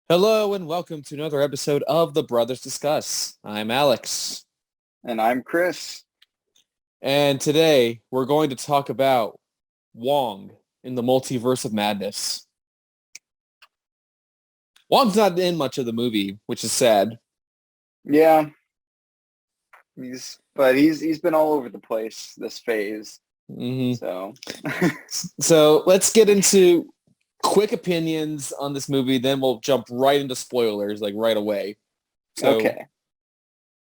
Hello and welcome to another episode of The Brothers Discuss. I'm Alex, And I'm Chris. and today we're going to talk about Wong in the Multiverse of Madness. Wong's not in much of the movie, which is sad. Yeah, he's been all over the place this phase. hmm So So let's get into quick opinions on this movie, then we'll jump right into spoilers, like right away. So, okay.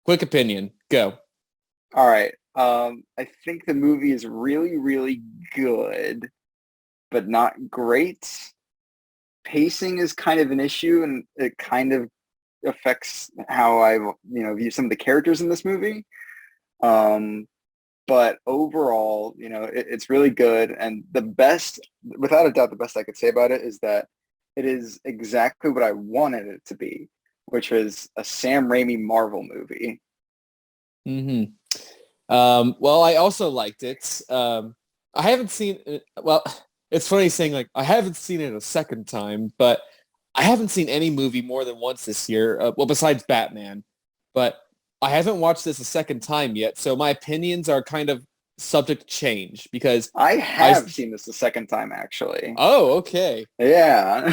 quick opinion, go. All right. I think the movie is really, really good, but not great. Pacing is kind of an issue, and it kind of affects how I view some of the characters in this movie. Um, but overall, it's really good. And the best, without a doubt, the best I could say about it is that it is exactly what I wanted it to be, which was a Sam Raimi Marvel movie. hmm well, I also liked it. I haven't seen it. Well, it's funny saying like I haven't seen it a second time, but I haven't seen any movie more than once this year. Well, besides Batman, but I haven't watched this a second time yet. So my opinions are kind of subject to change because I I. have seen this the second time, actually. Oh, okay. Yeah.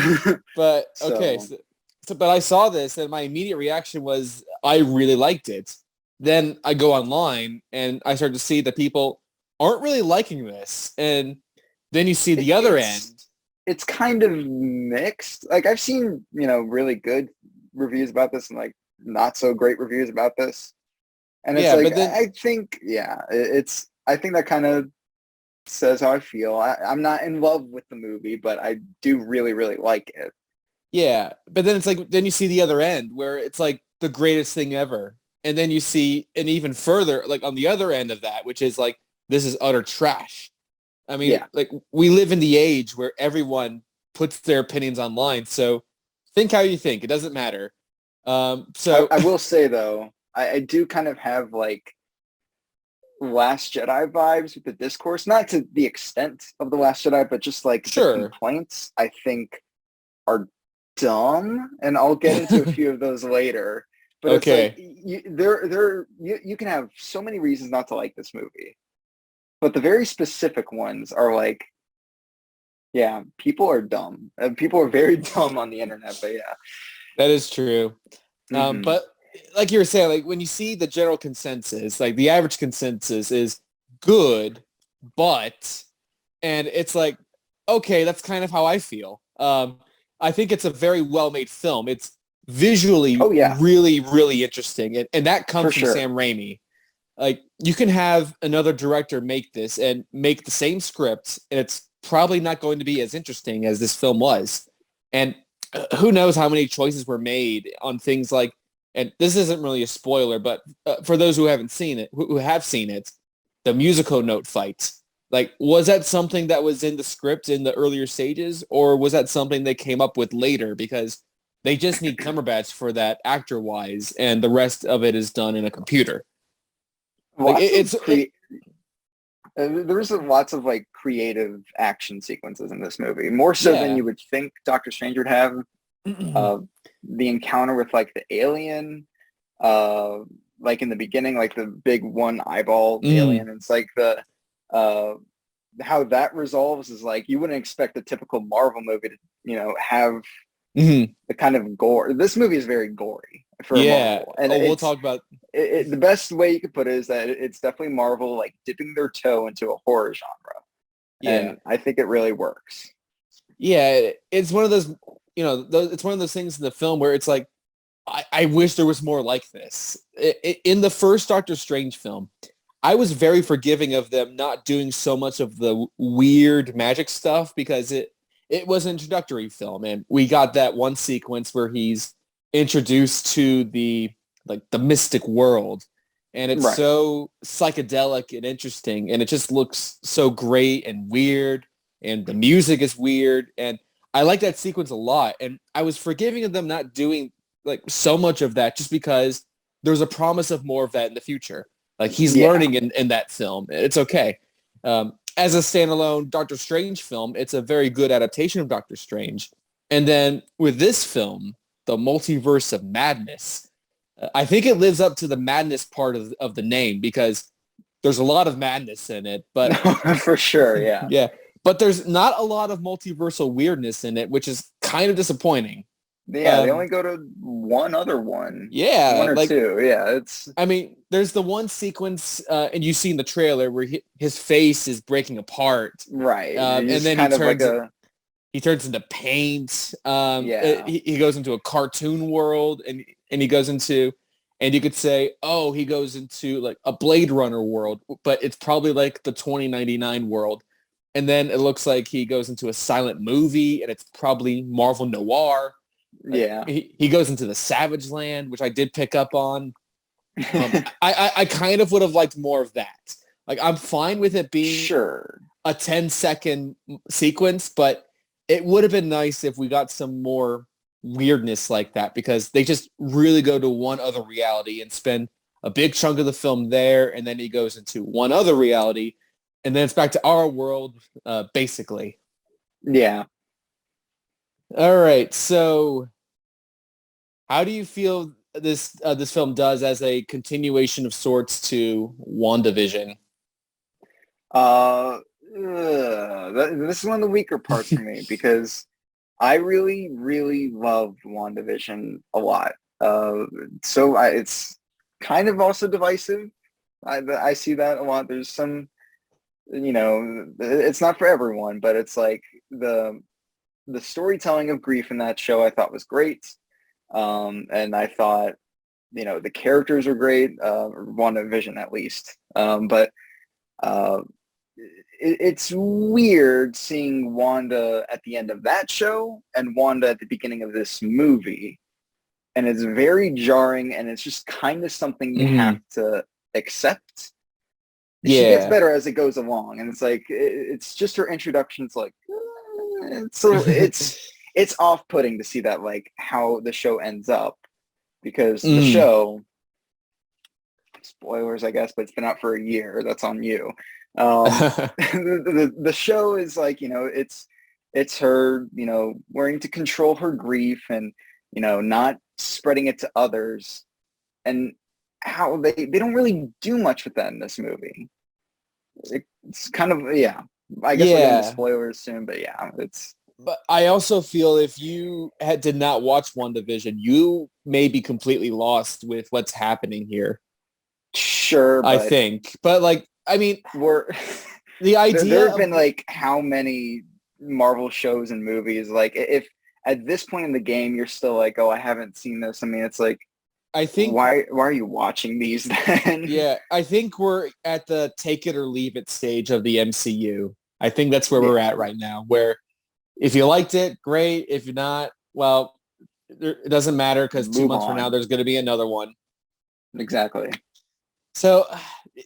But okay. So, But I saw this and my immediate reaction was I really liked it. Then I go online and I start to see that people aren't really liking this. And then you see the other it's end. it's kind of mixed. Like I've seen, really good reviews about this and like not so great reviews about this. And it's Yeah, like but then I think, yeah, I think that kind of says how I feel. I'm not in love with the movie, but I do really, really like it. yeah, but then it's like then you see the other end where it's like the greatest thing ever. And then you see an even further like on the other end of that, which is like this is utter trash. I mean, Yeah. like we live in the age where everyone puts their opinions online. So think how you think. It doesn't matter. So I will say though, I do kind of have like Last Jedi vibes with the discourse, not to the extent of the Last Jedi, but just like the sure. complaints I think are dumb, and I'll get into a few of those later. But it's like Okay. you can have so many reasons not to like this movie, but the very specific ones are like, yeah, people are dumb. People are very dumb on the internet, but yeah. That is true. Hmm. But like you were saying, like when you see the general consensus, like the average consensus is good, but, and it's like, okay, that's kind of how I feel. I think it's a very well-made film. It's visually Oh yeah, really, really interesting. And that for comes from sure. Sam Raimi. Like you can have another director make this and make the same script, and it's probably not going to be as interesting as this film was. And who knows how many choices were made on things like, and this isn't really a spoiler, but for those who haven't seen it, who have seen it, the musical note fight. Like, was that something that was in the script in the earlier stages, or was that something they came up with later because they just need Cumberbatch for that actor-wise, and the rest of it is done in a computer? Like, Lots of it, there's lots of like creative action sequences in this movie, more so than yeah. you would think Doctor Strange would have. Uh, the encounter with like the alien, uh, like in the beginning, like the big one eyeball mm, alien. It's like the uh, how that resolves is like you wouldn't expect a typical Marvel movie to have mm, the kind of gore. This movie is very gory for a yeah. Marvel, and Oh, we'll talk about. the best way you could put it is that it's definitely Marvel like dipping their toe into a horror genre, Yeah. and I think it really works. Yeah, it's one of those, it's one of those things in the film where it's like, I wish there was more like this. In the first Doctor Strange film, I was very forgiving of them not doing so much of the weird magic stuff because it was an introductory film, and we got that one sequence where he's introduced to the mystic world, and it's Right. so psychedelic and interesting, and it just looks so great and weird, and the music is weird, and I like that sequence a lot, and I was forgiving of them not doing like so much of that just because there's a promise of more of that in the future. Like he's Yeah. learning in that film. It's okay. As a standalone Doctor Strange film, it's a very good adaptation of Doctor Strange. And then with this film, the Multiverse of Madness. I think it lives up to the madness part of the name because there's a lot of madness in it, but for sure, yeah. yeah, but there's not a lot of multiversal weirdness in it, which is kind of disappointing. Yeah, they only go to one other one. Yeah, one or two. Yeah, it's. I mean, there's the one sequence, and you see in the trailer where his face is breaking apart, right? And then he turns into paint. He goes into a cartoon world, and he goes into, and you could say, oh, he goes into like a Blade Runner world, but it's probably like the 2099 world. And then it looks like he goes into a silent movie, and it's probably Marvel Noir. Yeah. He goes into the Savage Land, which I did pick up on. I kind of would have liked more of that. Like, I'm fine with it being a 10-second sequence, but it would have been nice if we got some more weirdness like that, because they just really go to one other reality and spend a big chunk of the film there, and then he goes into one other reality, and then it's back to our world, basically. Yeah. All right, so how do you feel this film does as a continuation of sorts to WandaVision? This is one of the weaker parts for me because I really, really love WandaVision a lot. It's kind of also divisive. I see that a lot. There's some, it's not for everyone, but it's like the storytelling of grief in that show I thought was great. And I thought, the characters are great, WandaVision at least. But it's weird seeing Wanda at the end of that show and Wanda at the beginning of this movie. And it's very jarring, and it's just kind of something you have to accept. Yeah. She gets better as it goes along, and it's like it's just her introduction. It's like it's off-putting to see that, like, how the show ends up, because the show, spoilers, I guess, but it's been out for a year. That's on you. The show is like, it's her, learning to control her grief and, not spreading it to others, and how they don't really do much with that in this movie. It's kind of, yeah. I guess we'll get into spoilers soon, but yeah, it's. But I also feel if you did not watch WandaVision, you may be completely lost with what's happening here. Sure, I think, but like, I mean, the idea. There have been like how many Marvel shows and movies? Like, if at this point in the game you're still like, oh, I haven't seen this. I mean, it's like, I think why are you watching these then? Yeah, I think we're at the take it or leave it stage of the MCU. I think that's where we're at right now, where if you liked it, great. If you're not, well, it doesn't matter, because 2 months from now, there's going to be another one. Exactly. So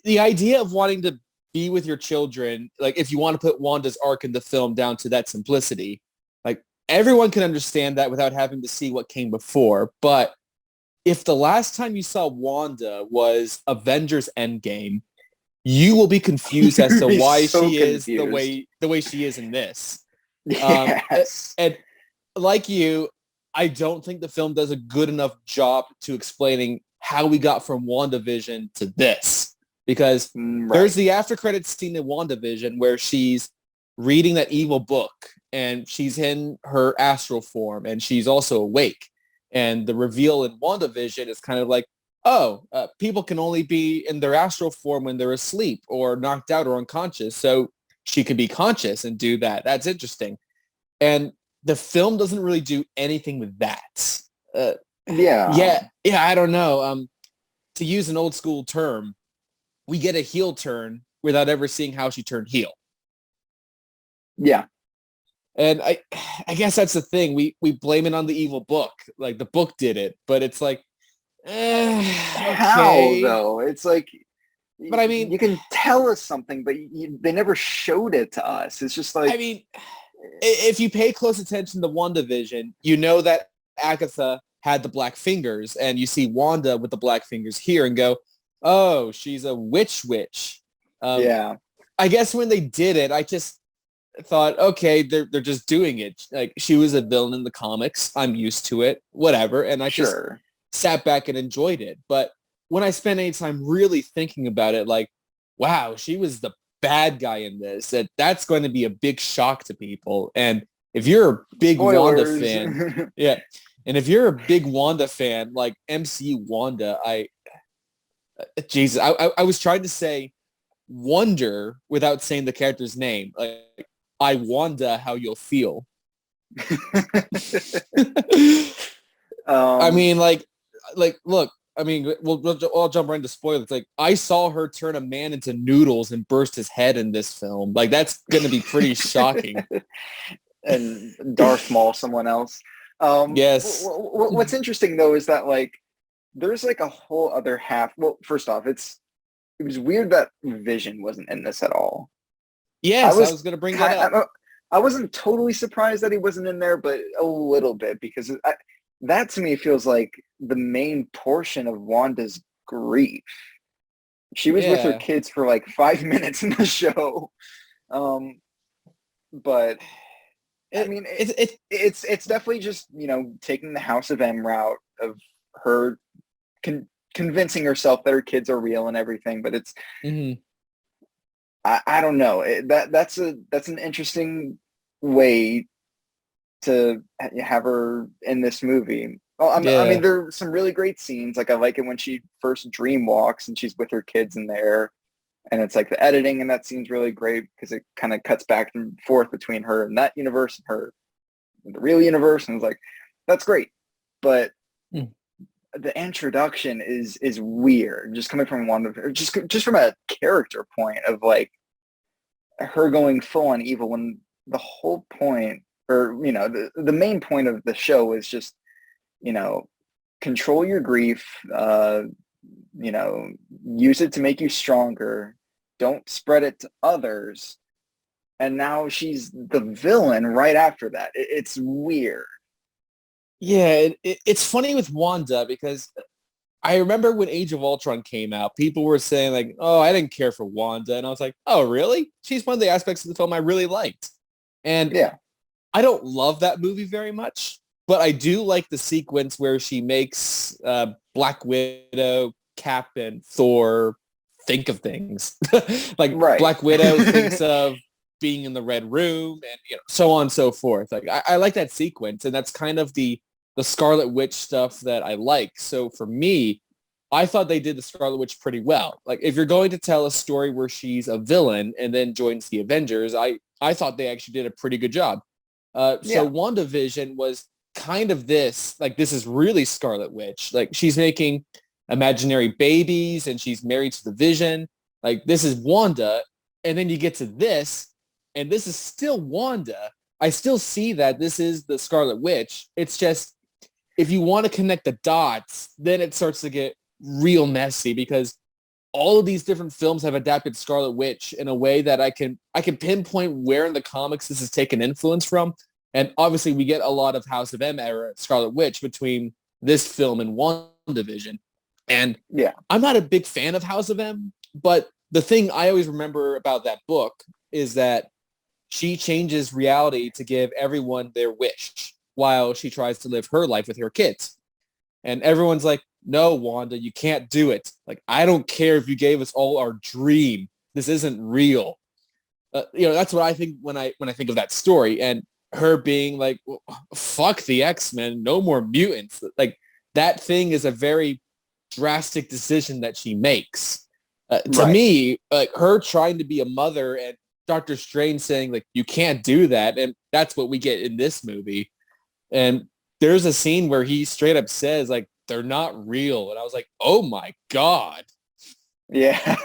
the idea of wanting to be with your children, like if you want to put Wanda's arc in the film down to that simplicity, like everyone can understand that without having to see what came before. But if the last time you saw Wanda was Avengers Endgame, you will be confused as to why she is the way she is in this. Yes. And like you, I don't think the film does a good enough job to explaining how we got from WandaVision to this. Because there's the after credits scene in WandaVision where she's reading that evil book, and she's in her astral form, and she's also awake. And the reveal in WandaVision is kind of like, people can only be in their astral form when they're asleep or knocked out or unconscious. So she can be conscious and do that. That's interesting. And the film doesn't really do anything with that. Yeah, I don't know. To use an old school term, we get a heel turn without ever seeing how she turned heel. Yeah. And I guess that's the thing. We blame it on the evil book. Like, the book did it, but it's like, okay. How though? It's like, but I mean, you can tell us something, but they never showed it to us. It's just like, I mean, if you pay close attention to WandaVision, you know that Agatha had the black fingers, and you see Wanda with the black fingers here and go, oh, she's a witch. Yeah. I guess when they did it, thought, okay, they're just doing it. Like, she was a villain in the comics. I'm used to it, whatever. And I just Sure. sat back and enjoyed it. But when I spent any time really thinking about it, like, wow, she was the bad guy in this. That's going to be a big shock to people. And if you're a big Wanda Spoilers. fan, yeah. And if you're a big Wanda fan, like MCU Wanda, Jesus, I was trying to say wonder without saying the character's name. Like, I wonder how you'll feel. I Um, mean, like, look, I mean, I'll jump right into spoilers. Like, I saw her turn a man into noodles and burst his head in this film. Like, that's going to be pretty shocking. and Darth Maul someone else. Yes. What's interesting though is that like there's like a whole other half. Well, first off, it was weird that Vision wasn't in this at all. Yes, I was going to bring that up. I wasn't totally surprised that he wasn't in there, but a little bit because that to me feels like the main portion of Wanda's grief. She was with her kids for like 5 minutes in the show. But I mean, it's definitely just, taking the House of M route of her convincing herself that her kids are real and everything. But it's, I don't know. That's an interesting way to have her in this movie. Well, I mean, there are some really great scenes. Like, I like it when she first dream walks and she's with her kids in there. And it's like the editing in that scene's really great because it kind of cuts back and forth between her and that universe and her in the real universe. And it's like, that's great. But the introduction is weird. Just coming from just from a character point of like her going full on evil when the whole point, or, the main point of the show is just, control your grief, use it to make you stronger. Don't spread it to others. And now she's the villain right after that. It's weird. Yeah, it's funny with Wanda because I remember when Age of Ultron came out, people were saying like, oh, I didn't care for Wanda. And I was like, oh, really? She's one of the aspects of the film I really liked. And yeah, I don't love that movie very much, but I do like the sequence where she makes Black Widow, Cap, and Thor think of things. Like, right. Black Widow thinks of being in the Red Room and so on and so forth. Like, I like that sequence, and that's kind of the Scarlet Witch stuff that I like. So for me, I thought they did the Scarlet Witch pretty well. Like, if you're going to tell a story where she's a villain and then joins the Avengers, I thought they actually did a pretty good job. So WandaVision was kind of this, like, this is really Scarlet Witch. Like, she's making imaginary babies and she's married to the Vision. Like, this is Wanda. And then you get to this, and this is still Wanda. I still see that this is the Scarlet Witch. It's just, if you want to connect the dots, then it starts to get real messy because all of these different films have adapted Scarlet Witch in a way that I can pinpoint where in the comics this is taken influence from. And obviously we get a lot of House of M era Scarlet Witch between this film and WandaVision. And I'm not a big fan of House of M, but the thing I always remember about that book is that she changes reality to give everyone their wish while she tries to live her life with her kids. And everyone's like, no, Wanda, you can't do it. Like, I don't care if you gave us all our dream. This isn't real. That's what I think when I think of that story. And her being like, well, fuck the X-Men, no more mutants. Like, that thing is a very drastic decision that she makes. To me, like, her trying to be a mother and Doctor Strange saying, like, you can't do that. And that's what we get in this movie. And there's a scene where he straight up says, like, they're not real. And I was like, oh my God. Yeah.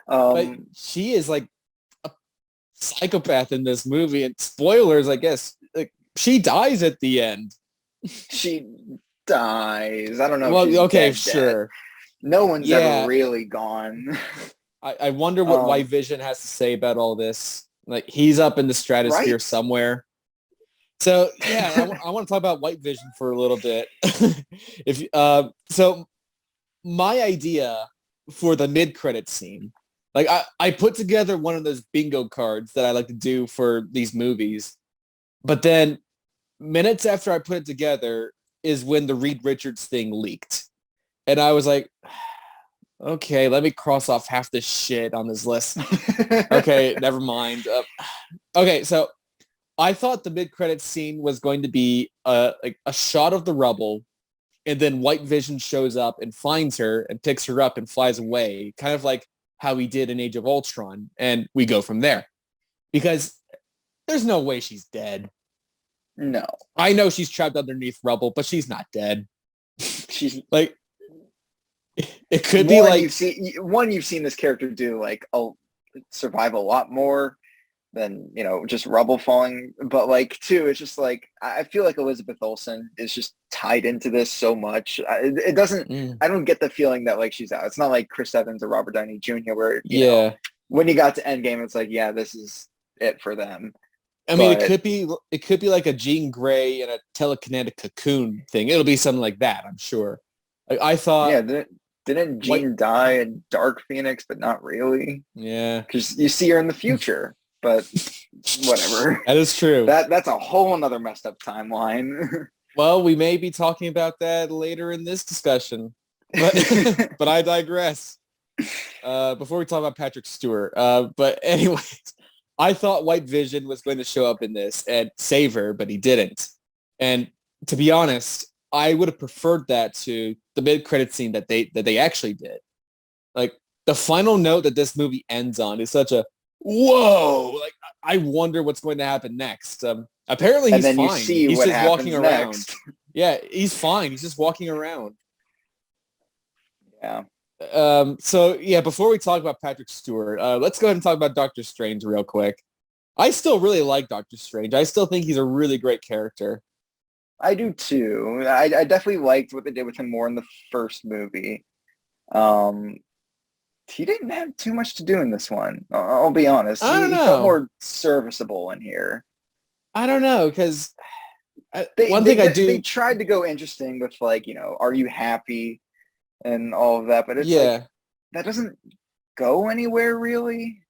But she is like a psychopath in this movie. And spoilers, I guess, like, she dies at the end. She dies. I don't know. Well, okay, sure. No one's ever really gone. I wonder what White Vision has to say about all this. Like, he's up in the stratosphere somewhere. So yeah, I want to talk about White Vision for a little bit. So my idea for the mid-credit scene, Like I put together one of those bingo cards that I like to do for these movies, but then minutes after I put it together is when the Reed Richards thing leaked. And I was like, okay, let me cross off half this shit on this list. Okay, never mind. Okay, so I thought the mid-credits scene was going to be like a shot of the rubble, and then White Vision shows up and finds her and picks her up and flies away, kind of like how he did in Age of Ultron, and we go from there. Because there's no way she's dead. No. I know she's trapped underneath rubble, but she's not dead. She's like, it could be like you've seen this character do like survive a lot more than, you know, just rubble falling. But like two, it's just like I feel like Elizabeth Olsen is just tied into this so much. It doesn't. I don't get the feeling that like she's out. It's not like Chris Evans or Robert Downey Jr. where you know, when you got to Endgame, it's like, yeah, this is it for them. I mean, it could be like a Jean Grey and a telekinetic cocoon thing. It'll be something like that, I'm sure. Like, I thought. Yeah, didn't Jean die in Dark Phoenix, but not really? Yeah, because you see her in the future. But whatever. That is true. That's a whole another messed up timeline. Well, we may be talking about that later in this discussion, but I digress. Before we talk about Patrick Stewart, but anyways, I thought White Vision was going to show up in this and save her, but he didn't. And to be honest, I would have preferred that to the mid-credit scene that they actually did. Like, the final note that this movie ends on is such a whoa! Like, I wonder what's going to happen next. Apparently he's fine. You see he's just walking around. Next. Yeah, he's fine. He's just walking around. Yeah. So yeah, before we talk about Patrick Stewart, let's go ahead and talk about Doctor Strange real quick. I still really like Doctor Strange. I still think he's a really great character. I do too. I definitely liked what they did with him more in the first movie. He didn't have too much to do in this one. I'll be honest. I don't know. He felt more serviceable in here. I don't know, because they tried to go interesting with, like, you know, are you happy and all of that, but it's like, that doesn't go anywhere really.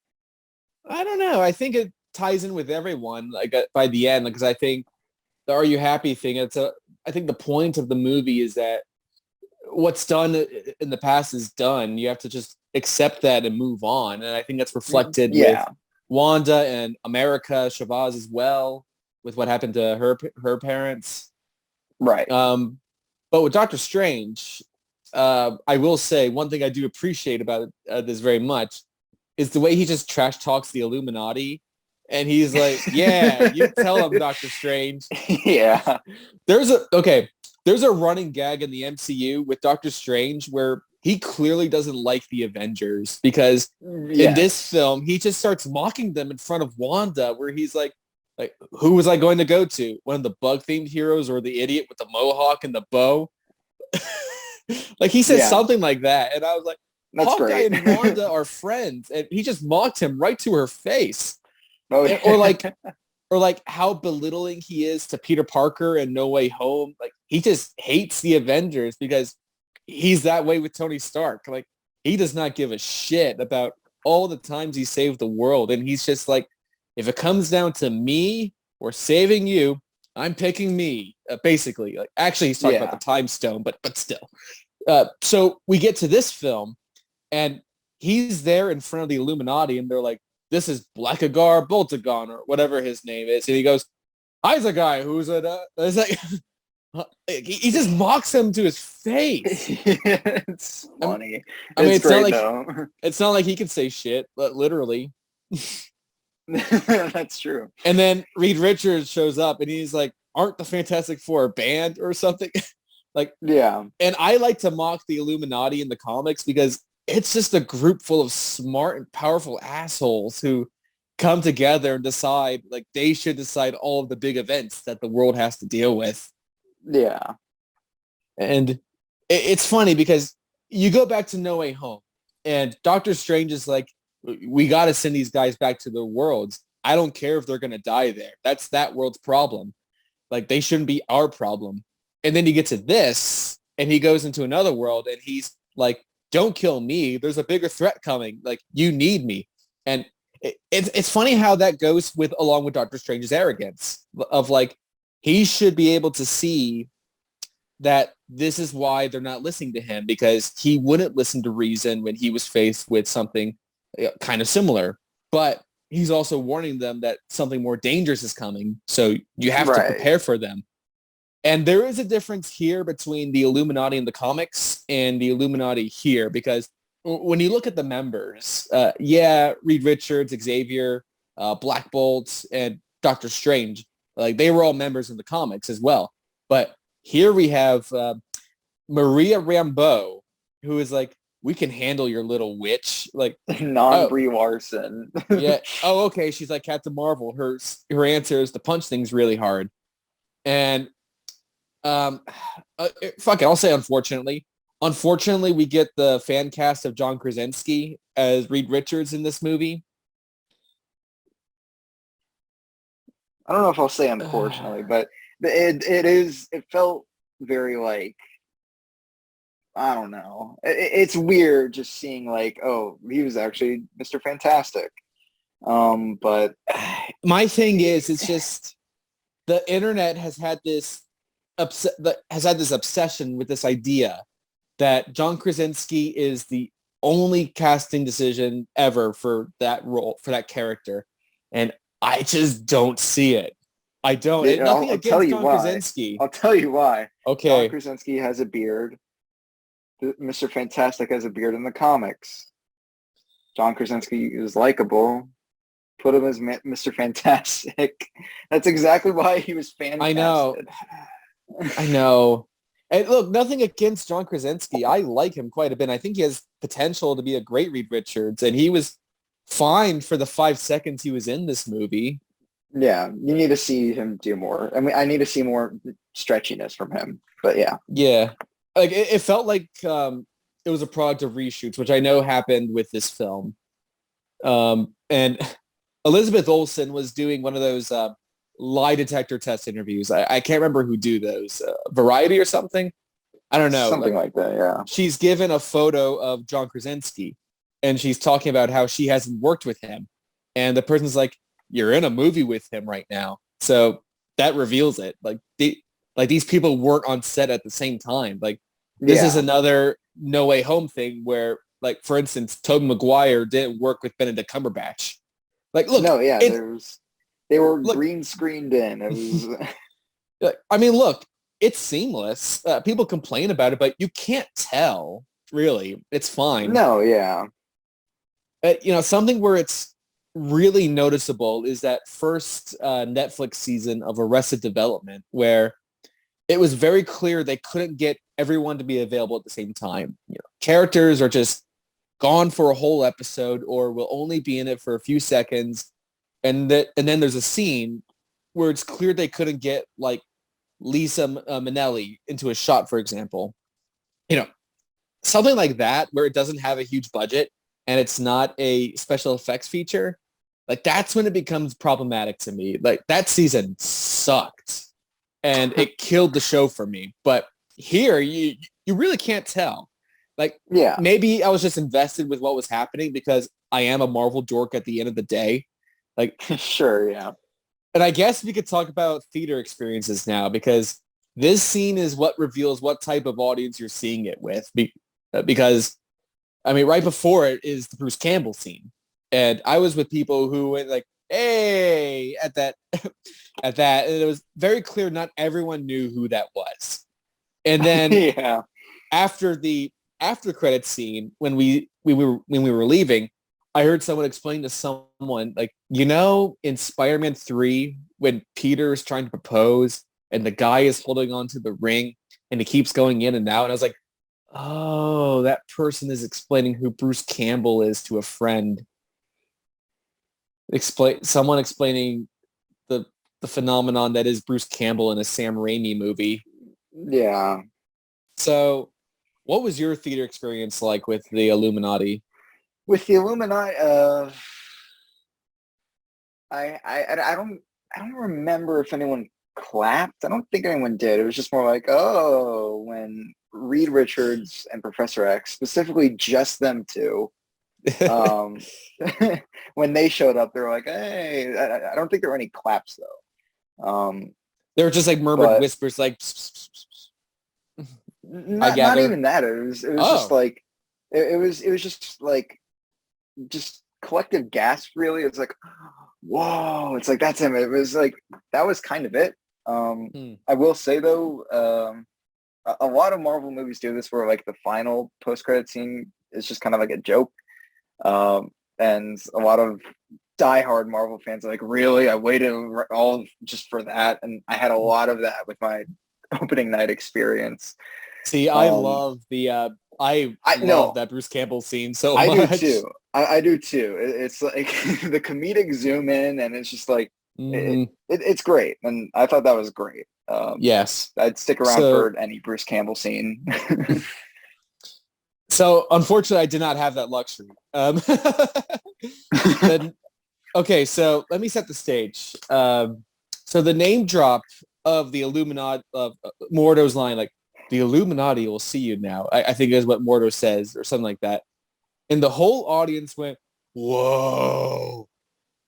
I don't know. I think it ties in with everyone, like, by the end, because I think the "Are you happy" thing, I think the point of the movie is that what's done in the past is done. You have to just accept that and move on. And I think that's reflected with Wanda and America Chavez as well, with what happened to her parents. Right. But with Doctor Strange, I will say one thing I do appreciate about this very much is the way he just trash talks the Illuminati. And he's like, yeah, you tell him, Doctor Strange. Yeah. There's a running gag in the MCU with Doctor Strange where he clearly doesn't like the Avengers, because in this film, he just starts mocking them in front of Wanda, where he's like, who was I going to go to? One of the bug-themed heroes, or the idiot with the mohawk and the bow? Like, he said something like that. And I was like, that's Hawkeye great. and Wanda are friends. And he just mocked him right to her face. Oh, yeah. Or like how belittling he is to Peter Parker and No Way Home. Like, he just hates the Avengers because he's that way with Tony Stark. Like, he does not give a shit about all the times he saved the world. And he's just like, if it comes down to me or saving you, I'm picking me, basically. Like, actually, he's talking about the Time Stone, but still. So we get to this film, and he's there in front of the Illuminati, and they're like, this is Blackagar Boltagon, or whatever his name is. And he goes, I's a guy who's it's like, he just mocks him to his face. It's funny. I mean, it's not like he can say shit, but literally. That's true. And then Reed Richards shows up, and he's like, aren't the Fantastic Four a band or something? Like, yeah. And I like to mock the Illuminati in the comics because it's just a group full of smart and powerful assholes who come together and decide, like, they should decide all of the big events that the world has to deal with. Yeah. And it's funny because you go back to No Way Home, and Doctor Strange is like, we got to send these guys back to their worlds. I don't care if they're going to die there. That's that world's problem. Like, they shouldn't be our problem. And then you get to this, and he goes into another world, and he's like, don't kill me. There's a bigger threat coming. Like, you need me. And it's funny how that goes along with Doctor Strange's arrogance of like, he should be able to see that this is why they're not listening to him, because he wouldn't listen to reason when he was faced with something kind of similar. But he's also warning them that something more dangerous is coming. So you have to prepare for them. And there is a difference here between the Illuminati in the comics and the Illuminati here, because when you look at the members, Reed Richards, Xavier, Black Bolt, and Doctor Strange, like they were all members in the comics as well. But here we have Maria Rambeau, who is like, we can handle your little witch, like non-Brie Larson. Yeah. Oh, okay. She's like Captain Marvel. Her answer is to punch things really hard. And fuck it, I'll say unfortunately. Unfortunately, we get the fan cast of John Krasinski as Reed Richards in this movie. I don't know if I'll say unfortunately, but it felt very like, I don't know. It's weird just seeing like, oh, he was actually Mr. Fantastic. But my thing is, it's just the internet has had this obsession with this idea that John Krasinski is the only casting decision ever for that role, for that character. And I just don't see it. I don't. Nothing against John Krasinski. I'll tell you why. Okay. John Krasinski has a beard. Mr. Fantastic has a beard in the comics. John Krasinski is likable. Put him as Mr. Fantastic. That's exactly why he was fantastic. I know. And look, nothing against John Krasinski. I like him quite a bit. I think he has potential to be a great Reed Richards, and he was fine for the 5 seconds he was in this movie. Yeah, you need to see him do more. I mean, I need to see more stretchiness from him. But yeah. Yeah. Like it felt like it was a product of reshoots, which I know happened with this film. And Elizabeth Olsen was doing one of those lie detector test interviews. I can't remember who do those. Variety or something? I don't know. Something like that, yeah. She's given a photo of John Krasinski, and she's talking about how she hasn't worked with him. And the person's like, you're in a movie with him right now. So that reveals it. Like these people weren't on set at the same time. Like, this is another No Way Home thing where, like, for instance, Tobey Maguire didn't work with Benedict Cumberbatch. Like, look. No, yeah, they were green screened in. It was. I mean, look, it's seamless. People complain about it, but you can't tell, really. It's fine. No, yeah. Something where it's really noticeable is that first Netflix season of Arrested Development, where it was very clear they couldn't get everyone to be available at the same time. Characters are just gone for a whole episode or will only be in it for a few seconds. And then there's a scene where it's clear they couldn't get like Lisa Minnelli into a shot, for example. Something like that where it doesn't have a huge budget and it's not a special effects feature. Like, that's when it becomes problematic to me. Like, that season sucked and it killed the show for me. But here, you really can't tell. Like, yeah, maybe I was just invested with what was happening because I am a Marvel dork at the end of the day. Like, sure, yeah. And I guess we could talk about theater experiences now, because this scene is what reveals what type of audience you're seeing it with. Because, I mean, right before it is the Bruce Campbell scene. And I was with people who went like, hey, at that. And it was very clear not everyone knew who that was. And then after the after credits scene, when we were leaving, I heard someone explain to someone, like, in Spider-Man 3, when Peter is trying to propose and the guy is holding on to the ring and he keeps going in and out. And I was like, oh, that person is explaining who Bruce Campbell is to a friend. Someone explaining the phenomenon that is Bruce Campbell in a Sam Raimi movie. Yeah. So what was your theater experience like with the Illuminati? With the Illuminati, I don't remember if anyone clapped. I don't think anyone did. It was just more like, oh, when Reed Richards and Professor X, specifically just them two, um, when they showed up, they were like, hey, I don't think there were any claps though. They were just like murmured whispers, like, pss, pss, pss. I not gather. even that. It was just like, it was just like, just collective gasp, really. It's like, whoa, it's like, that's him. It was like, that was kind of it. I will say though, a lot of Marvel movies do this where like the final post-credit scene is just kind of like a joke. And a lot of diehard Marvel fans are like, really? I waited all just for that. And I had a lot of that with my opening night experience. See, I love the I love that Bruce Campbell scene so much. I do too. I do too. It's like the comedic zoom in, and it's just like it's great, and I thought that was great. Yes, I'd stick around for any Bruce Campbell scene. So unfortunately, I did not have that luxury. Okay, so let me set the stage. So the name drop of the Illuminati, of Mordo's line, like, the Illuminati will see you now, I think is what Mordo says, or something like that. And the whole audience went, whoa.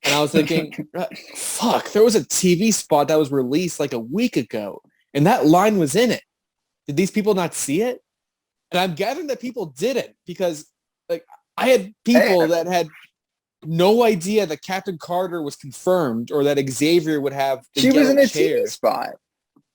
And I was thinking, fuck, there was a TV spot that was released like a week ago, and that line was in it. Did these people not see it? And I'm gathering that people didn't, because like I had people that had no idea that Captain Carter was confirmed, or that Xavier would have the she was in a chair. TV spot.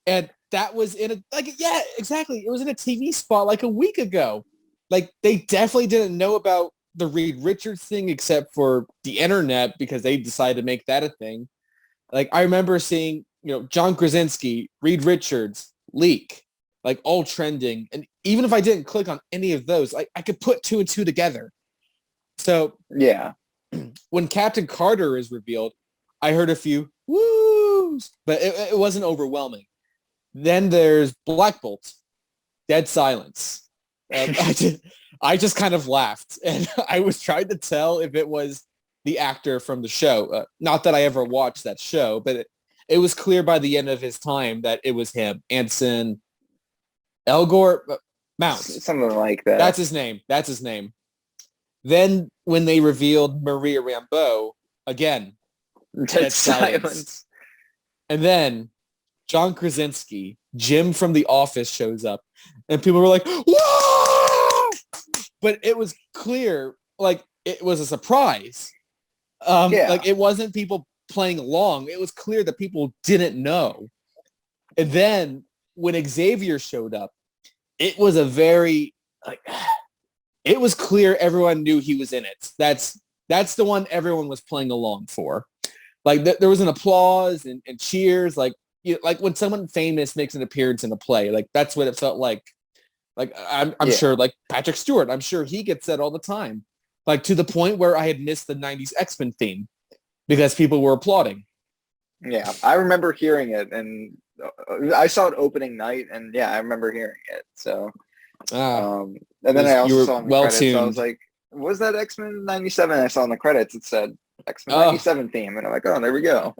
And that was in a, like, yeah, exactly. It was in a TV spot like a week ago. Like, they definitely didn't know about the Reed Richards thing, except for the internet, because they decided to make that a thing. Like, I remember seeing, John Krasinski, Reed Richards, leak, like, all trending. And even if I didn't click on any of those, I could put two and two together. So, yeah. When Captain Carter is revealed, I heard a few woos, but it wasn't overwhelming. Then there's Black Bolt, dead silence. I just kind of laughed, and I was trying to tell if it was the actor from the show. Not that I ever watched that show, but it was clear by the end of his time that it was him. Anson Elgort Mount. Something like that. That's his name. Then when they revealed Maria Rambeau, again, dead silence. And then John Krasinski, Jim from The Office, shows up, and people were like, whoa! But it was clear, like, it was a surprise. Like, it wasn't people playing along. It was clear that people didn't know. And then when Xavier showed up, it was a very, like, it was clear everyone knew he was in it. That's the one everyone was playing along for. Like, there was an applause and cheers, like, like when someone famous makes an appearance in a play, like, that's what it felt like. Like, I'm sure, like, Patrick Stewart, I'm sure he gets that all the time. Like, to the point where I had missed the 90s X-Men theme because people were applauding. Yeah, I remember hearing it, and I saw it opening night, and yeah, I remember hearing it. So, and then I also saw in the credits, so I was like, was that X-Men 97? I saw in the credits, it said X-Men 97 theme, and I'm like, oh, there we go.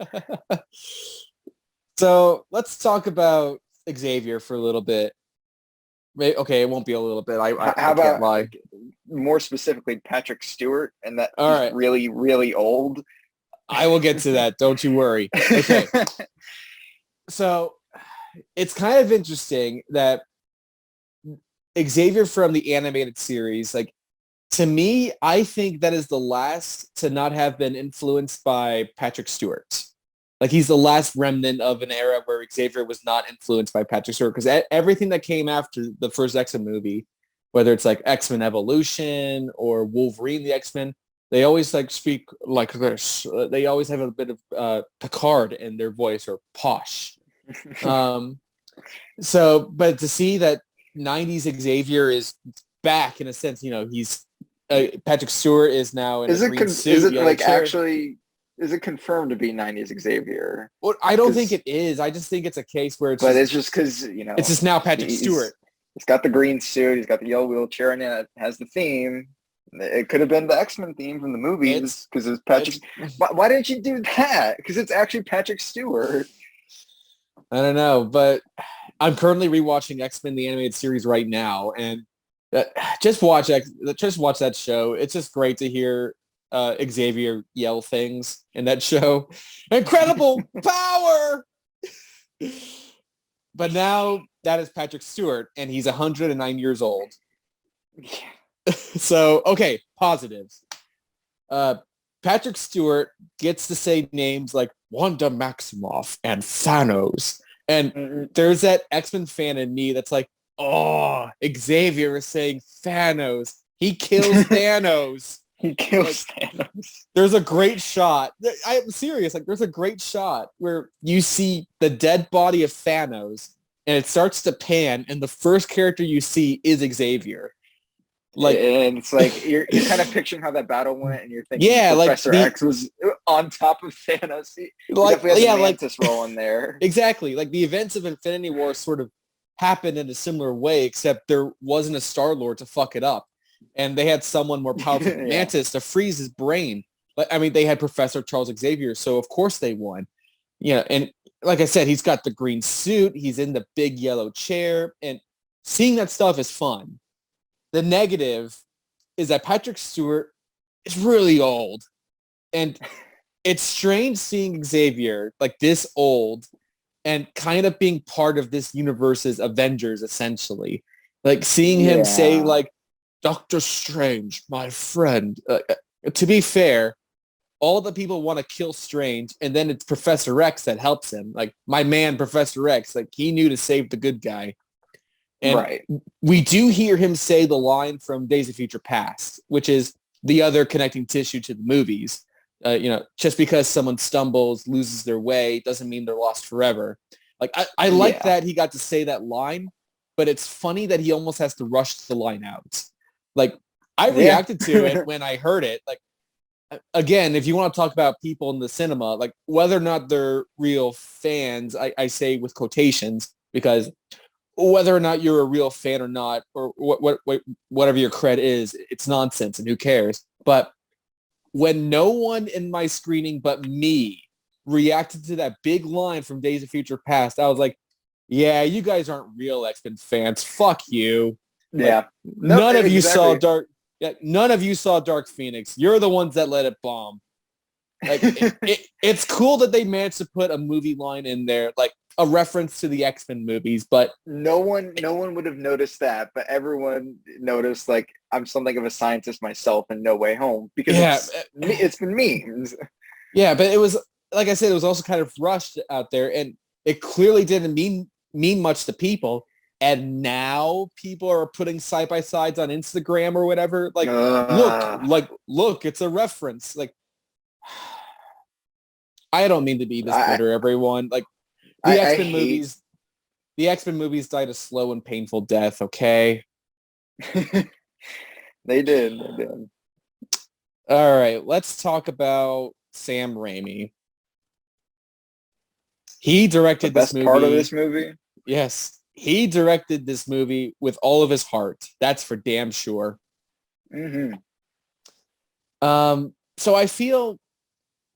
So let's talk about Xavier for a little bit. Okay, it won't be a little bit. I can't lie. More specifically, Patrick Stewart, and that all he's right. really, really old. I will get to that. Don't you worry. Okay. So it's kind of interesting that Xavier from the animated series, like, to me, I think that is the last to not have been influenced by Patrick Stewart. Like, he's the last remnant of an era where Xavier was not influenced by Patrick Stewart, because everything that came after the first X-Men movie, whether it's like X-Men Evolution or Wolverine the X-Men, they always like speak like this. They always have a bit of Picard in their voice, or posh. So, but to see that 90s Xavier is back in a sense, he's Patrick Stewart is now in a green suit. Is it like actually? Is it confirmed to be 90s Xavier? Well, I don't think it is. I just think it's a case where it's just because, it's just now Patrick Stewart. He's got the green suit. He's got the yellow wheelchair, and it has the theme. It could have been the X-Men theme from the movies, because it's Patrick. Why didn't you do that? Because it's actually Patrick Stewart. I don't know, but I'm currently rewatching X-Men the animated series right now, and uh, just watch that show. It's just great to hear Xavier yell things in that show. Incredible power! But now that is Patrick Stewart, and he's 109 years old. So, okay, positives. Patrick Stewart gets to say names like Wanda Maximoff and Thanos. And there's that X-Men fan in me that's like, oh, Xavier is saying Thanos. He kills Thanos. He kills Thanos. There's a great shot. I'm serious. Like, there's a great shot where you see the dead body of Thanos, and it starts to pan, and the first character you see is Xavier. Like, and it's like you're kind of picturing how that battle went, and you're thinking, Professor X was on top of Thanos. He definitely has a Mantis role in there. Exactly. Like, the events of Infinity War sort of happened in a similar way, except there wasn't a Star-Lord to fuck it up, and they had someone more powerful than Mantis to freeze his brain. But I mean, they had Professor Charles Xavier, so of course they won. Yeah, and like I said, he's got the green suit. He's in the big yellow chair, and seeing that stuff is fun. The negative is that Patrick Stewart is really old, and it's strange seeing Xavier like this old and kind of being part of this universe's Avengers, essentially. Like, seeing him say like, Doctor Strange, my friend. To be fair, all the people want to kill Strange, and then it's Professor X that helps him. Like, my man, Professor X, like, he knew to save the good guy. And we do hear him say the line from Days of Future Past, which is the other connecting tissue to the movies. Just because someone stumbles, loses their way, doesn't mean they're lost forever. Like, I like that he got to say that line, but it's funny that he almost has to rush the line out. Like, I reacted to it when I heard it. Like, again, if you want to talk about people in the cinema, like, whether or not they're real fans, I say with quotations, because whether or not you're a real fan or not, or whatever your cred is, it's nonsense and who cares. But when no one in my screening but me reacted to that big line from Days of Future Past, I was like, yeah, you guys aren't real X-Men fans. Fuck you. Yeah. None of you saw Dark Phoenix. You're the ones that let it bomb. Like, it's cool that they managed to put a movie line in there, like a reference to the X-Men movies, but no one would have noticed that, but everyone noticed, like, I'm something of a scientist myself in No Way Home, because it's been memes. Yeah, but it was, like I said, it was also kind of rushed out there, and it clearly didn't mean much to people. And now people are putting side by sides on Instagram or whatever. Like, look, it's a reference. Like, I don't mean to be this bitter, everyone. Like, the X-Men movies died a slow and painful death, okay? They did. All right, let's talk about Sam Raimi. He directed this movie. The best part of this movie? Yes. He directed this movie with all of his heart. That's for damn sure. Mm-hmm. So I feel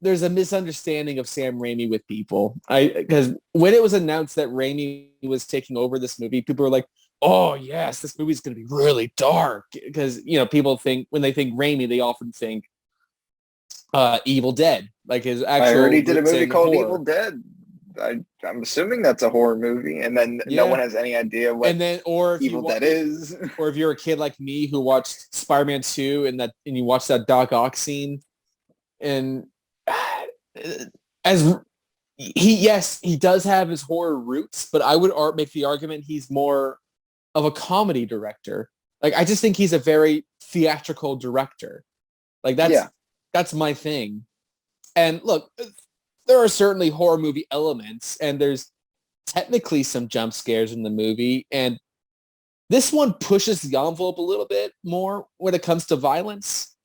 there's a misunderstanding of Sam Raimi with people. Because when it was announced that Raimi was taking over this movie, people were like, oh, yes, this movie's going to be really dark. Because, people think, when they think Raimi, they often think Evil Dead. Like, his actual... I heard he did a movie called Evil Dead. I'm assuming that's a horror movie, and then no one has any idea what Evil Dead is. Or if you're a kid like me who watched Spider-Man 2 and you watched that Doc Ock scene, and he does have his horror roots, but I would make the argument he's more of a comedy director. Like, I just think he's a very theatrical director. Like, that's my thing. And look, there are certainly horror movie elements, and there's technically some jump scares in the movie, and this one pushes the envelope a little bit more when it comes to violence.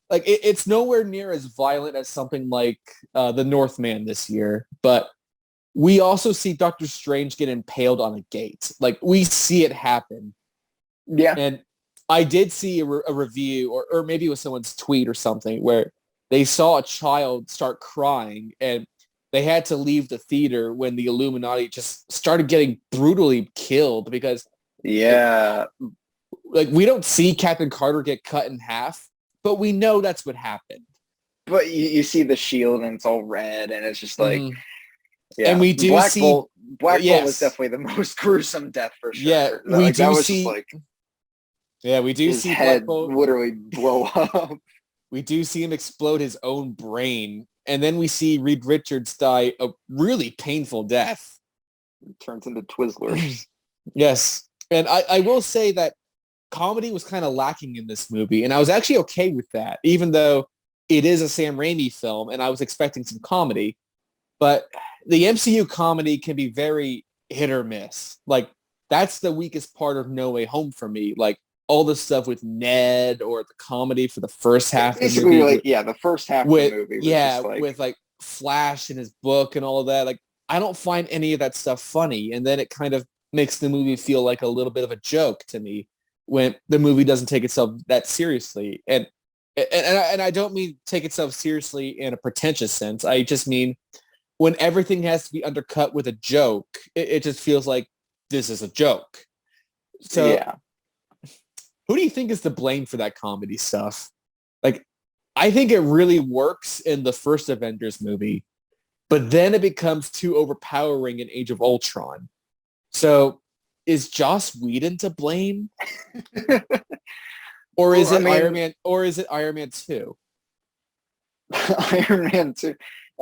Like, it's nowhere near as violent as something like The Northman this year, but we also see Doctor Strange get impaled on a gate. Like, we see it happen. Yeah. And I did see a review, or maybe it was someone's tweet or something, where they saw a child start crying, and they had to leave the theater when the Illuminati just started getting brutally killed because Yeah. like we don't see Captain Carter get cut in half, but we know that's what happened. But you see the shield and it's all red and it's just like, yeah. And we do Black see Bolt yes. was definitely the most gruesome death for sure. Yeah, we like, do that was see. just like, yeah, we do his see head Black Bolt literally blow up. We do see him explode his own brain, and then we see Reed Richards die a really painful death. It turns into Twizzlers. Yes, and I will say that comedy was kind of lacking in this movie, and I was actually okay with that, even though it is a Sam Raimi film, and I was expecting some comedy. But the MCU comedy can be very hit or miss. Like, that's the weakest part of No Way Home for me. Like, all the stuff with Ned or the comedy for the first half Basically, of the movie. the first half of the movie was just like... with like Flash and his book and all of that. Like, I don't find any of that stuff funny. And then it kind of makes the movie feel like a little bit of a joke to me when the movie doesn't take itself that seriously. And I don't mean take itself seriously in a pretentious sense. I just mean when everything has to be undercut with a joke, it just feels like this is a joke. So yeah. Who do you think is to blame for that comedy stuff? Like, I think it really works in the first Avengers movie, but then it becomes too overpowering in Age of Ultron. So is Joss Whedon to blame? Or is it Iron Man? Or is it Iron Man 2? Iron Man 2.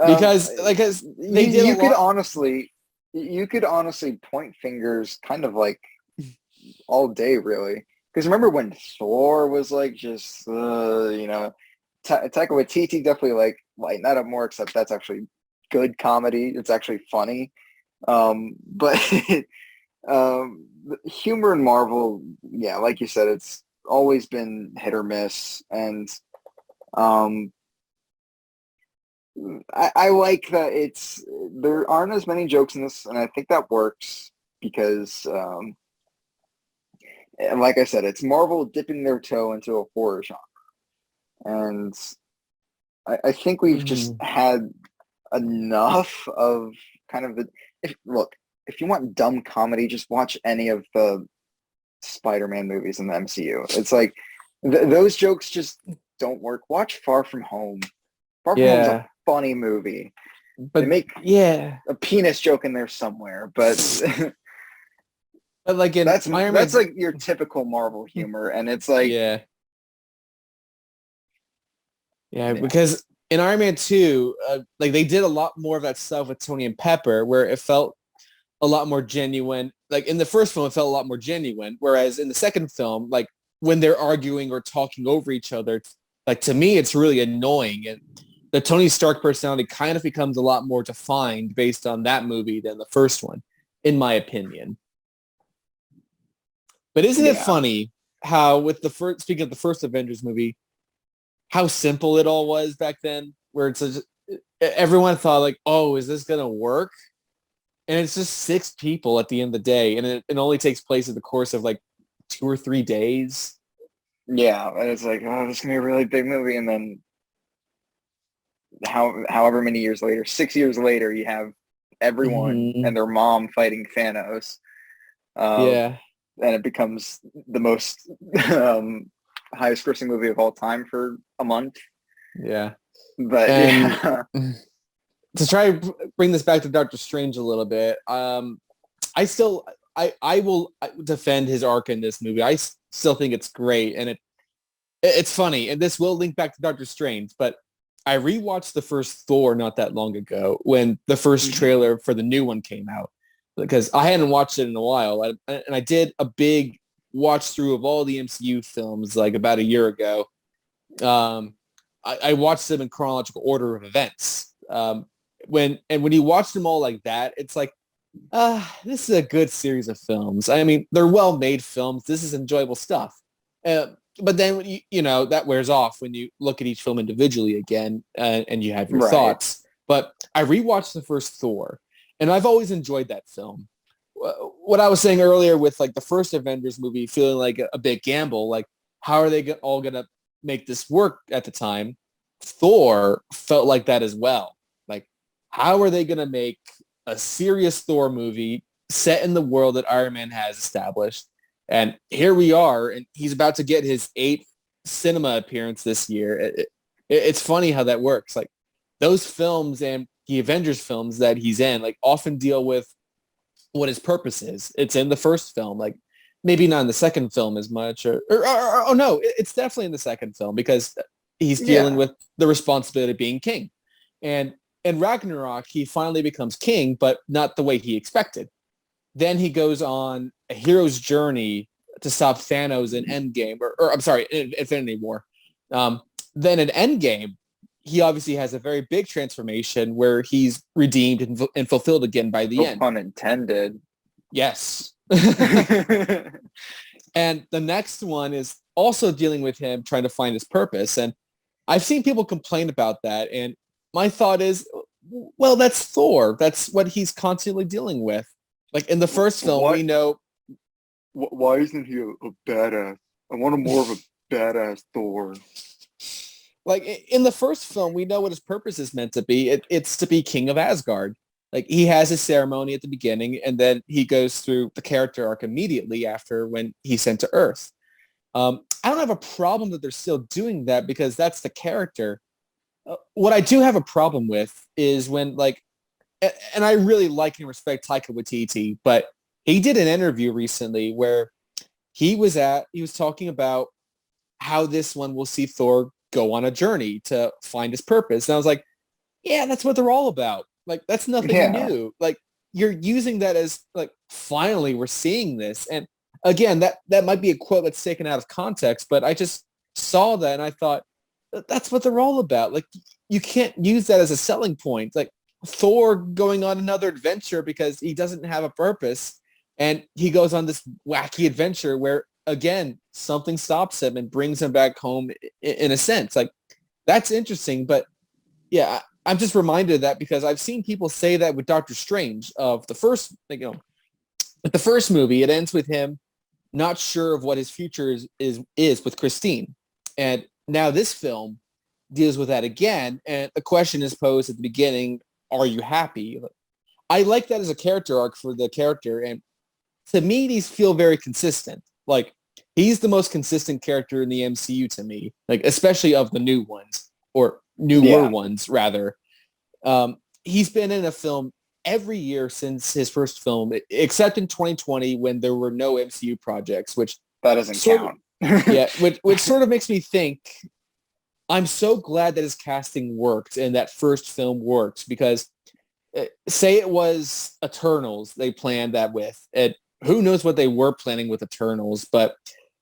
Because they did you could honestly point fingers kind of like all day, really. Because remember when Thor was like just Taika Waititi definitely like lighten that up more, except that's actually good comedy. It's actually funny. But humor in Marvel, yeah, like you said, it's always been hit or miss. And I like that there aren't as many jokes in this, and I think that works because and like I said, it's Marvel dipping their toe into a horror genre. And I think we've just had enough of kind of if you want dumb comedy, just watch any of the Spider-Man movies in the MCU. It's like those jokes just don't work. Watch Far From Home. Far From Home is a funny movie. But they make a penis joke in there somewhere, but but like in that's Iron Man, like your typical Marvel humor, and it's like because in Iron Man 2, like they did a lot more of that stuff with Tony and Pepper, where it felt a lot more genuine. Like in the first film, it felt a lot more genuine, whereas in the second film, like when they're arguing or talking over each other, like to me, it's really annoying. And the Tony Stark personality kind of becomes a lot more defined based on that movie than the first one, in my opinion. But isn't it funny how with the first, speaking of the first Avengers movie, how simple it all was back then, where it's everyone thought like, oh, is this going to work? And it's just 6 people at the end of the day. And it only takes place in the course of like 2 or 3 days. Yeah. And it's like, oh, this is going to be a really big movie. And then however many years later, 6 years later, you have everyone and their mom fighting Thanos. And it becomes the most highest grossing movie of all time for a month. Yeah. But to try to bring this back to Doctor Strange a little bit, I will defend his arc in this movie. I still think it's great, and it's funny, and this will link back to Doctor Strange, but I rewatched the first Thor not that long ago when the first trailer for the new one came out, because I hadn't watched it in a while, and I did a big watch through of all the MCU films like about a year ago. I watched them in chronological order of events. When you watch them all like that, it's like, this is a good series of films. I mean, they're well-made films. This is enjoyable stuff. But then, that wears off when you look at each film individually again and you have your thoughts. But I rewatched the first Thor, and I've always enjoyed that film. What I was saying earlier with like the first Avengers movie feeling like a big gamble, like how are they all going to make this work at the time? Thor felt like that as well. Like how are they going to make a serious Thor movie set in the world that Iron Man has established? And here we are, and he's about to get his 8th cinema appearance this year. It's funny how that works. Like those films and the Avengers films that he's in, like often deal with what his purpose is. It's in the first film, like maybe not in the second film as much, or oh no, it's definitely in the second film because he's dealing with the responsibility of being king. And in Ragnarok, he finally becomes king, but not the way he expected. Then he goes on a hero's journey to stop Thanos in Endgame, or I'm sorry, in Infinity War. Then in Endgame, he obviously has a very big transformation where he's redeemed and fulfilled again by the end. No pun intended. Yes. And the next one is also dealing with him trying to find his purpose. And I've seen people complain about that. And my thought is, well, that's Thor. That's what he's constantly dealing with. Like in the first film, we know. Why isn't he a badass? I want him more of a badass Thor. Like in the first film, we know what his purpose is meant to be. It's to be king of Asgard. Like he has his ceremony at the beginning, and then he goes through the character arc immediately after when he's sent to Earth. I don't have a problem that they're still doing that because that's the character. What I do have a problem with is when like, and I really like and respect Taika Waititi, but he did an interview recently where he was talking about how this one will see Thor go on a journey to find his purpose. And I was like, yeah, that's what they're all about. Like, that's nothing new. Like, you're using that as like, finally we're seeing this. And again, that might be a quote that's taken out of context, but I just saw that and I thought, that's what they're all about. Like, you can't use that as a selling point. Like Thor going on another adventure because he doesn't have a purpose. And he goes on this wacky adventure where, again, something stops him and brings him back home in a sense. Like, that's interesting. But, yeah, I'm just reminded of that because I've seen people say that with Doctor Strange of the first, like, with the first movie, it ends with him not sure of what his future is with Christine. And now this film deals with that again. And the question is posed at the beginning, are you happy? I like that as a character arc for the character. And to me, these feel very consistent. Like, he's the most consistent character in the MCU to me, like, especially of the new ones, or newer ones, rather. He's been in a film every year since his first film, except in 2020 when there were no MCU projects, which... That doesn't count. Which sort of makes me think, I'm so glad that his casting worked and that first film worked because say it was Eternals they planned that with, and who knows what they were planning with Eternals, but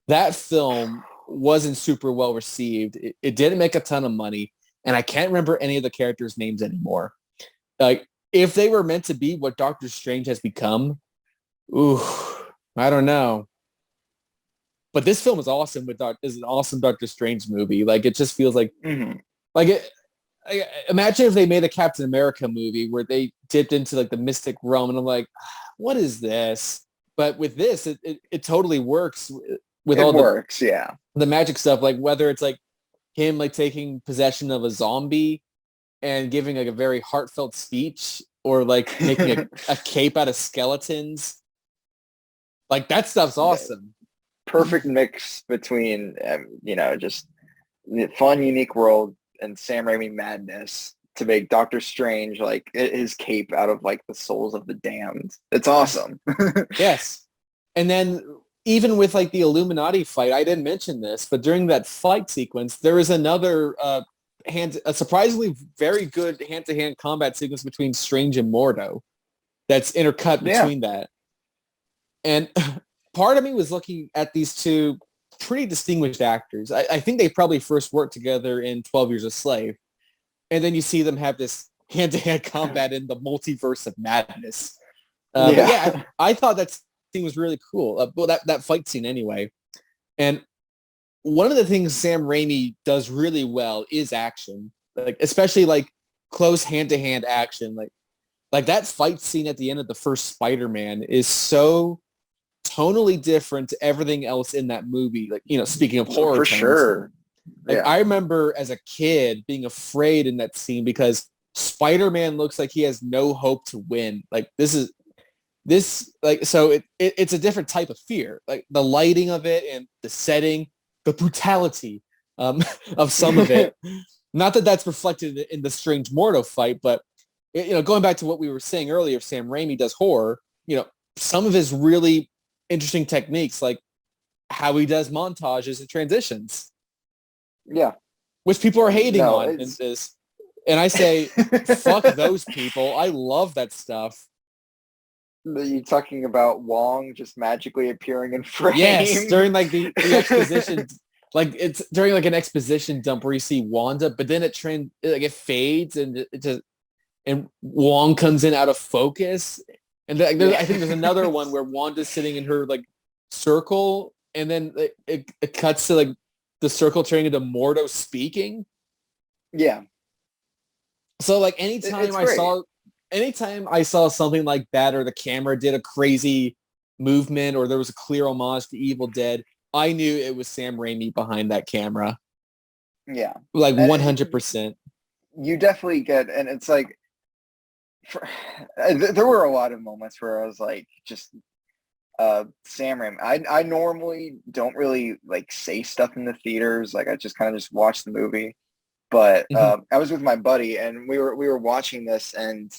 that film wasn't super well received. It didn't make a ton of money, and I can't remember any of the characters' names anymore. Like, if they were meant to be what Doctor Strange has become, I don't know. But this film is awesome. Is an awesome Doctor Strange movie. Like, it just feels like, imagine if they made a Captain America movie where they dipped into like the mystic realm, and I'm like, what is this? But with this, it totally works with the magic stuff. Like whether it's like him like taking possession of a zombie and giving like a very heartfelt speech, or like making a cape out of skeletons. Like that stuff's awesome. Perfect mix between, just fun, unique world and Sam Raimi madness to make Doctor Strange like his cape out of like the souls of the damned. It's awesome. Yes. And then even with like the Illuminati fight, I didn't mention this, but during that fight sequence, there is another a surprisingly very good hand-to-hand combat sequence between Strange and Mordo that's intercut between that. And part of me was looking at these two pretty distinguished actors. I think they probably first worked together in 12 Years a Slave. And then you see them have this hand-to-hand combat in the multiverse of madness. But yeah, I thought that scene was really cool. Well, that fight scene anyway. And one of the things Sam Raimi does really well is action, like especially like close hand-to-hand action. Like that fight scene at the end of the first Spider-Man is so tonally different to everything else in that movie. Like, speaking of horror, for sure. Like I remember as a kid being afraid in that scene because Spider-Man looks like he has no hope to win. Like so it's a different type of fear. Like the lighting of it and the setting, the brutality of some of it. Not that that's reflected in the Strange Mordo fight, but going back to what we were saying earlier, if Sam Raimi does horror, some of his really interesting techniques, like how he does montages and transitions. Yeah. Which people are hating on in this. And I say, fuck those people. I love that stuff. You're talking about Wong just magically appearing in frame? Yes, during like the exposition, like it's during like an exposition dump where you see Wanda, but then it fades and and Wong comes in out of focus. And I think there's another one where Wanda's sitting in her like circle, and then it cuts to like the circle turning into Mordo speaking. Yeah. So like anytime I saw something like that, or the camera did a crazy movement, or there was a clear homage to Evil Dead, I knew it was Sam Raimi behind that camera. Yeah. Like 100%. You definitely get, and it's like, there were a lot of moments where I was like, just Sam Raimi. I normally don't really like say stuff in the theaters. Like I just kind of just watch the movie. But I was with my buddy, and we were watching this, and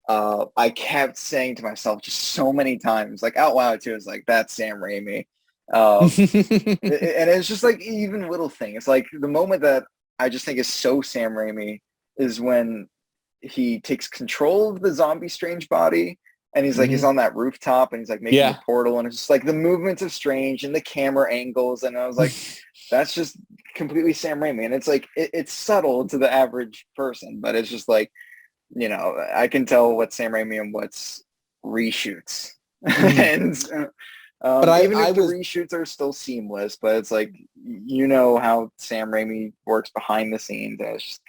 I kept saying to myself just so many times, like out loud too, it's like, that's Sam Raimi. And it's just like even little things. Like the moment that I just think is so Sam Raimi is when he takes control of the zombie Strange body, and he's like, he's on that rooftop, and he's like making a portal, and it's just like the movements of Strange and the camera angles, and I was like, that's just completely Sam Raimi. And it's like it's subtle to the average person, but it's just like, I can tell what's Sam Raimi and what's reshoots. And but even if the reshoots are still seamless, but it's like, how Sam Raimi works behind the scenes. And it's just,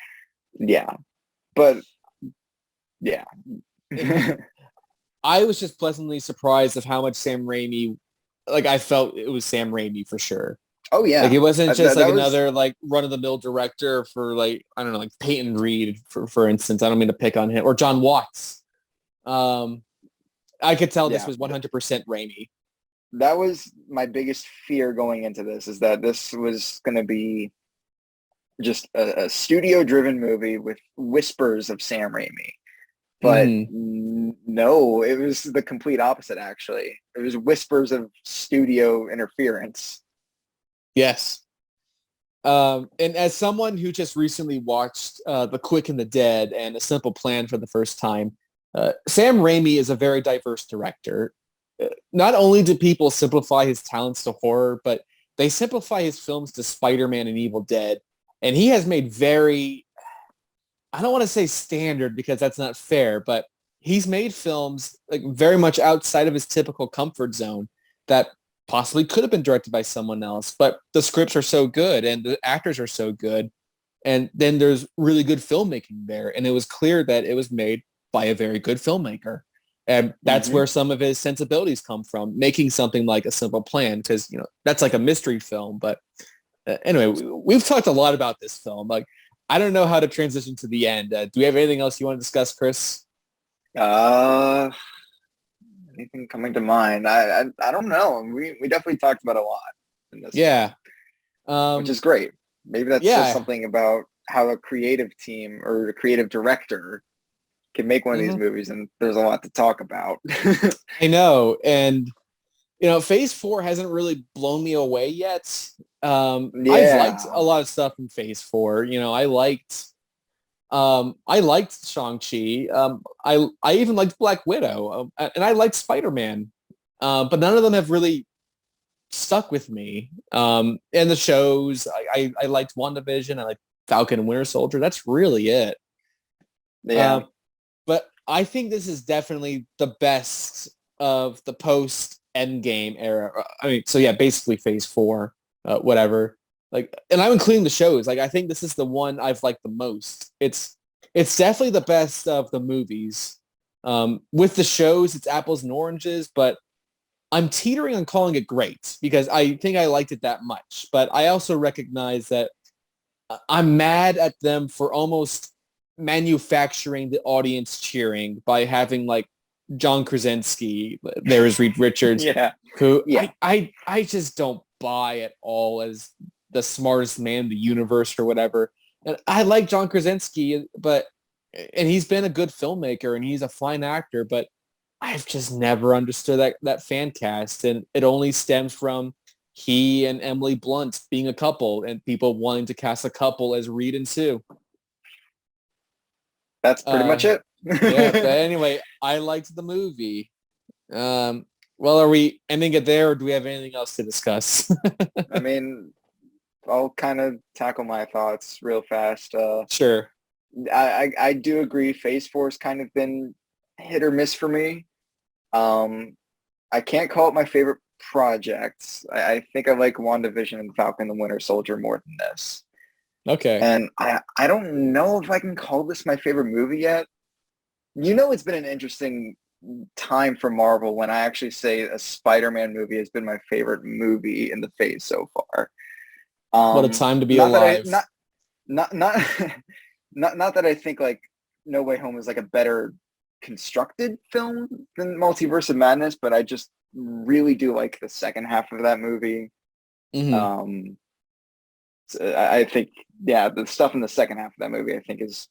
but yeah. I was just pleasantly surprised of how much Sam Raimi, like I felt it was Sam Raimi for sure. Oh yeah. Like it wasn't just another like run-of-the-mill director for like, I don't know, like Peyton Reed, for instance. I don't mean to pick on him, or John Watts. I could tell this was 100% Raimi. That was my biggest fear going into this, is that this was going to be just a studio-driven movie with whispers of Sam Raimi. But no, it was the complete opposite, actually. It was whispers of studio interference. Yes. And as someone who just recently watched The Quick and the Dead and A Simple Plan for the first time, Sam Raimi is a very diverse director. Not only do people simplify his talents to horror, but they simplify his films to Spider-Man and Evil Dead. And he has made I don't want to say standard because that's not fair, but he's made films like very much outside of his typical comfort zone that possibly could have been directed by someone else, but the scripts are so good and the actors are so good. And then there's really good filmmaking there. And it was clear that it was made by a very good filmmaker. And that's where some of his sensibilities come from, making something like A Simple Plan, because, that's like a mystery film. But anyway, we've talked a lot about this film. Like, I don't know how to transition to the end. Do we have anything else you want to discuss, Chris? Anything coming to mind? I don't know. We definitely talked about a lot in this. Yeah. Which is great. Maybe that says something about how a creative team or a creative director can make one of these movies, and there's a lot to talk about. I know. And, Phase 4 hasn't really blown me away yet. I've liked a lot of stuff in Phase 4. I liked Shang-Chi. I even liked Black Widow, and I liked Spider-Man. But none of them have really stuck with me. And the shows, I liked WandaVision. I liked Falcon and Winter Soldier. That's really it. Yeah. But I think this is definitely the best of the post-Endgame era. I mean, so yeah, basically Phase 4, whatever. Like, and I'm including the shows. Like, I think this is the one I've liked the most. It's definitely the best of the movies. With the shows, it's apples and oranges, but I'm teetering on calling it great because I think I liked it that much. But I also recognize that I'm mad at them for almost manufacturing the audience cheering by having like John Krasinski, there is Reed Richards, Yeah. who Yeah. I just don't buy at all as the smartest man in the universe or whatever. And I like John Krasinski, and he's been a good filmmaker and he's a fine actor, but I've just never understood that fan cast, and it only stems from he and Emily Blunt being a couple and people wanting to cast a couple as Reed and Sue. That's pretty much it. Yeah, but anyway, I liked the movie. Well, are we ending it there, or do we have anything else to discuss? I mean, I'll kind of tackle my thoughts real fast. Sure. I do agree. Phase 4 has kind of been hit or miss for me. I can't call it my favorite project. I think I like WandaVision and Falcon and the Winter Soldier more than this. Okay. And I don't know if I can call this my favorite movie yet. You know, it's been an interesting time for Marvel when I actually say a Spider-Man movie has been my favorite movie in the phase so far. What a time to be alive. Not that I think like No Way Home is like a better constructed film than Multiverse of Madness, but I just really do like the second half of that movie. Mm-hmm. So I think, yeah, the stuff in the second half of that movie I think is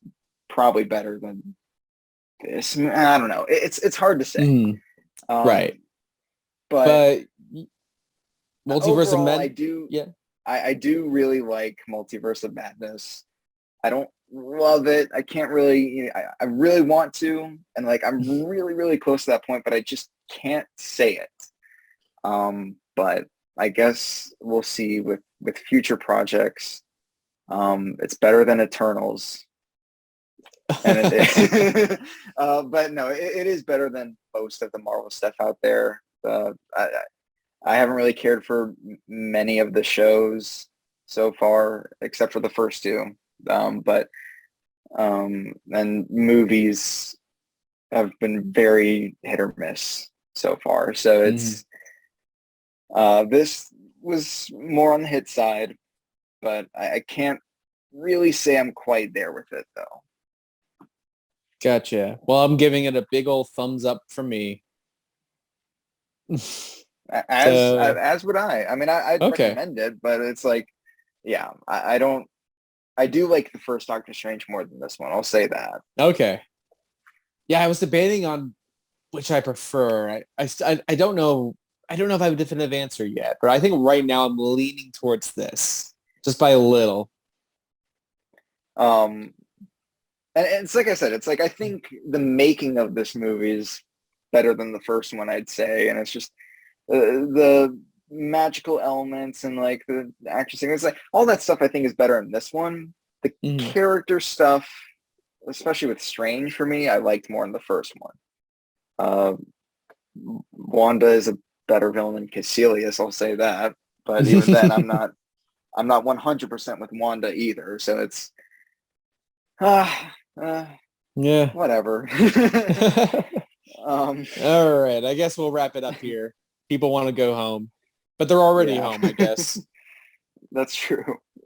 probably better than this. I don't know. It's hard to say. Mm-hmm. Right. But Multiverse of Madness, I do really like Multiverse of Madness. I don't love it. I can't really, I really want to, and like I'm really, really close to that point, but I just can't say it. But I guess we'll see with future projects. It's better than Eternals. And but no, it is better than most of the Marvel stuff out there. I haven't really cared for many of the shows so far, except for the first two. But and movies have been very hit or miss so far. So it's this was more on the hit side, but I can't really say I'm quite there with it though. Gotcha. Well, I'm giving it a big old thumbs up for me. As would I. I mean, I'd okay. recommend it, but it's like, yeah, I don't. I do like the first Doctor Strange more than this one. I'll say that. Okay. Yeah, I was debating on which I prefer. I don't know. I don't know if I have a definitive answer yet, but I think right now I'm leaning towards this, just by a little. And it's like I said, it's like I think the making of this movie is better than the first one, I'd say, and it's just the magical elements and like the actressing. It's like all that stuff I think is better in this one. The character stuff, especially with Strange for me, I liked more in the first one. Wanda is a better villain than Caecilius, I'll say that. But even then, I'm not 100% with Wanda either. So it's yeah, whatever. All right, I guess we'll wrap it up here. People want to go home, but they're already home, I guess. That's true.